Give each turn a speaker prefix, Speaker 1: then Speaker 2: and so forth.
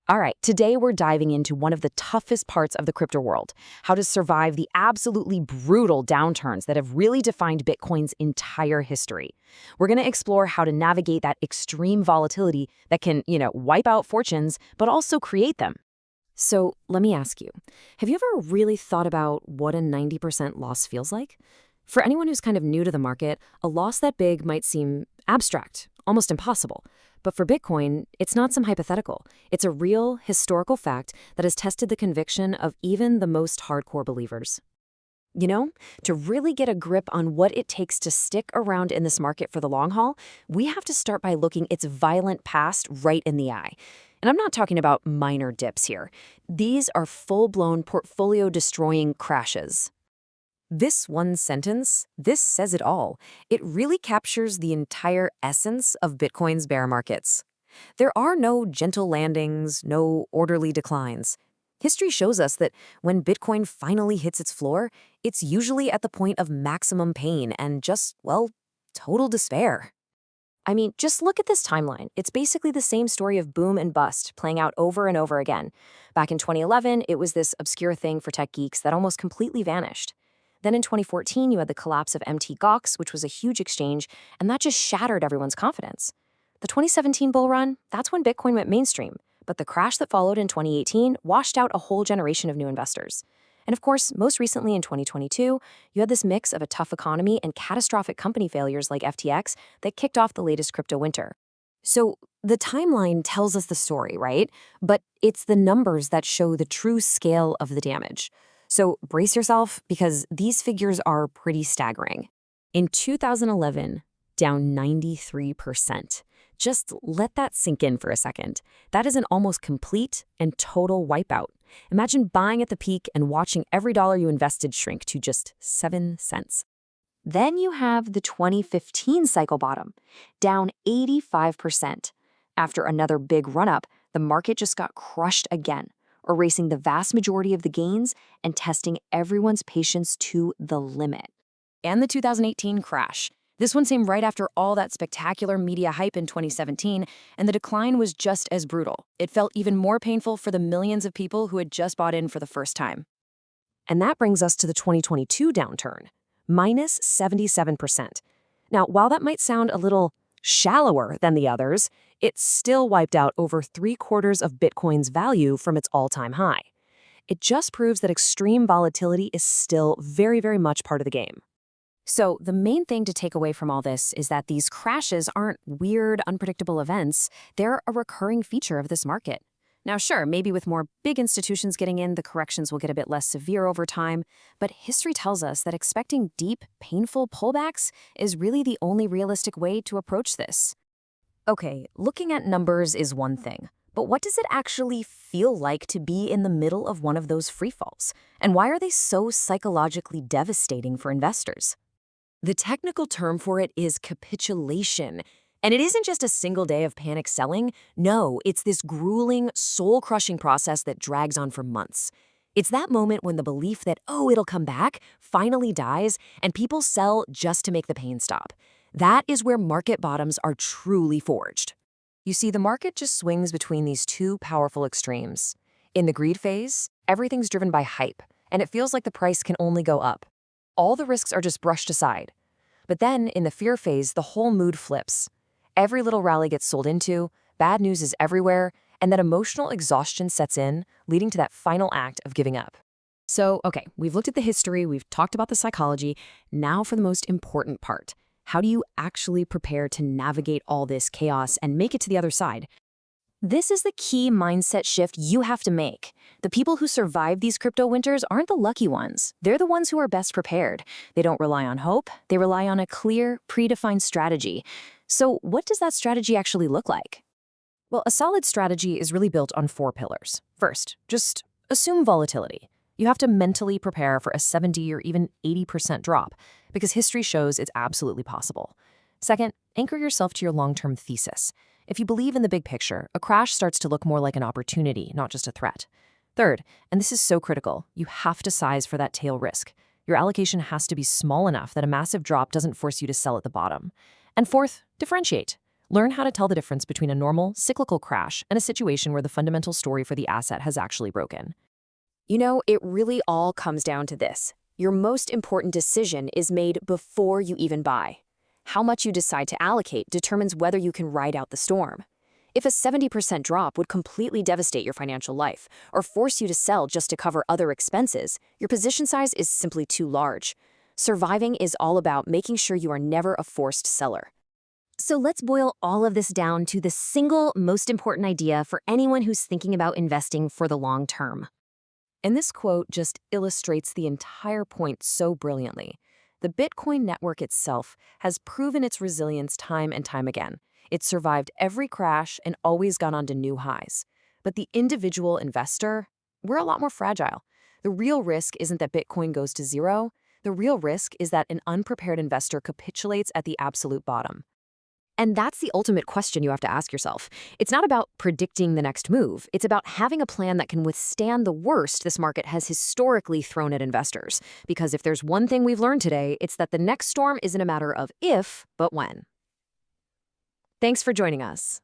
Speaker 1: All right, today we're diving into one of the toughest parts of the crypto world, how to survive the absolutely brutal downturns that have really defined Bitcoin's entire history. We're going to explore how to navigate that extreme volatility that can, wipe out fortunes, but also create them. So let me ask you, have you ever really thought about what a 90% loss feels like? For anyone who's kind of new to the market, a loss that big might seem abstract, almost impossible. But for Bitcoin, it's not some hypothetical. It's a real, historical fact that has tested the conviction of even the most hardcore believers. To really get a grip on what it takes to stick around in this market for the long haul, we have to start by looking its violent past right in the eye. And I'm not talking about minor dips here. These are full-blown portfolio-destroying crashes. This one sentence, this says it all. It really captures the entire essence of Bitcoin's bear markets. There are no gentle landings, no orderly declines. History shows us that when Bitcoin finally hits its floor, it's usually at the point of maximum pain and just, total despair. I mean, just look at this timeline. It's basically the same story of boom and bust playing out over and over again. Back in 2011, it was this obscure thing for tech geeks that almost completely vanished. Then in 2014, you had the collapse of MT Gox, which was a huge exchange, and that just shattered everyone's confidence. The 2017 bull run, that's when Bitcoin went mainstream, but the crash that followed in 2018 washed out a whole generation of new investors. And of course, most recently in 2022, you had this mix of a tough economy and catastrophic company failures like FTX that kicked off the latest crypto winter. So the timeline tells us the story, right? But it's the numbers that show the true scale of the damage. So brace yourself, because these figures are pretty staggering. In 2011, down 93%. Just let that sink in for a second. That is an almost complete and total wipeout. Imagine buying at the peak and watching every dollar you invested shrink to just 7 cents. Then you have the 2015 cycle bottom, down 85%. After another big run-up, the market just got crushed again, erasing the vast majority of the gains and testing everyone's patience to the limit. And the 2018 crash. This one came right after all that spectacular media hype in 2017, and the decline was just as brutal. It felt even more painful for the millions of people who had just bought in for the first time. And that brings us to the 2022 downturn, minus 77%. Now, while that might sound a little shallower than the others, it still wiped out over 3/4 of Bitcoin's value from its all-time high. It just proves that extreme volatility is still very, very much part of the game. So the main thing to take away from all this is that these crashes aren't weird, unpredictable events. They're a recurring feature of this market. Now, sure, maybe with more big institutions getting in, the corrections will get a bit less severe over time, but history tells us that expecting deep, painful pullbacks is really the only realistic way to approach this. Okay, looking at numbers is one thing, but what does it actually feel like to be in the middle of one of those freefalls? And why are they so psychologically devastating for investors? The technical term for it is capitulation. And it isn't just a single day of panic selling. No, it's this grueling, soul-crushing process that drags on for months. It's that moment when the belief that, it'll come back, finally dies, and people sell just to make the pain stop. That is where market bottoms are truly forged. You see, the market just swings between these two powerful extremes. In the greed phase, everything's driven by hype, and it feels like the price can only go up. All the risks are just brushed aside. But then, in the fear phase, the whole mood flips. Every little rally gets sold into, bad news is everywhere, and that emotional exhaustion sets in, leading to that final act of giving up. So, okay, we've looked at the history, we've talked about the psychology. Now for the most important part. How do you actually prepare to navigate all this chaos and make it to the other side? This is the key mindset shift you have to make. The people who survive these crypto winters aren't the lucky ones. They're the ones who are best prepared. They don't rely on hope. They rely on a clear, predefined strategy. So what does that strategy actually look like? Well, a solid strategy is really built on 4 pillars. First, just assume volatility. You have to mentally prepare for a 70 or even 80% drop, because history shows it's absolutely possible. Second, anchor yourself to your long-term thesis. If you believe in the big picture, a crash starts to look more like an opportunity, not just a threat. Third, and this is so critical, you have to size for that tail risk. Your allocation has to be small enough that a massive drop doesn't force you to sell at the bottom. And fourth, differentiate.
Speaker 2: Learn how to tell the difference between a normal, cyclical crash and a situation where the fundamental story for the asset has actually broken.
Speaker 1: You know, it really all comes down to this. Your most important decision is made before you even buy. How much you decide to allocate determines whether you can ride out the storm. If a 70% drop would completely devastate your financial life or force you to sell just to cover other expenses, your position size is simply too large. Surviving is all about making sure you are never a forced seller. So let's boil all of this down to the single most important idea for anyone who's thinking about investing for the long term.
Speaker 2: And this quote just illustrates the entire point so brilliantly. The Bitcoin network itself has proven its resilience time and time again. It's survived every crash and always gone on to new highs. But the individual investor, we're a lot more fragile. The real risk isn't that Bitcoin goes to zero. The real risk is that an unprepared investor capitulates at the absolute bottom.
Speaker 1: And that's the ultimate question you have to ask yourself. It's not about predicting the next move. It's about having a plan that can withstand the worst this market has historically thrown at investors. Because if there's one thing we've learned today, it's that the next storm isn't a matter of if, but when. Thanks for joining us.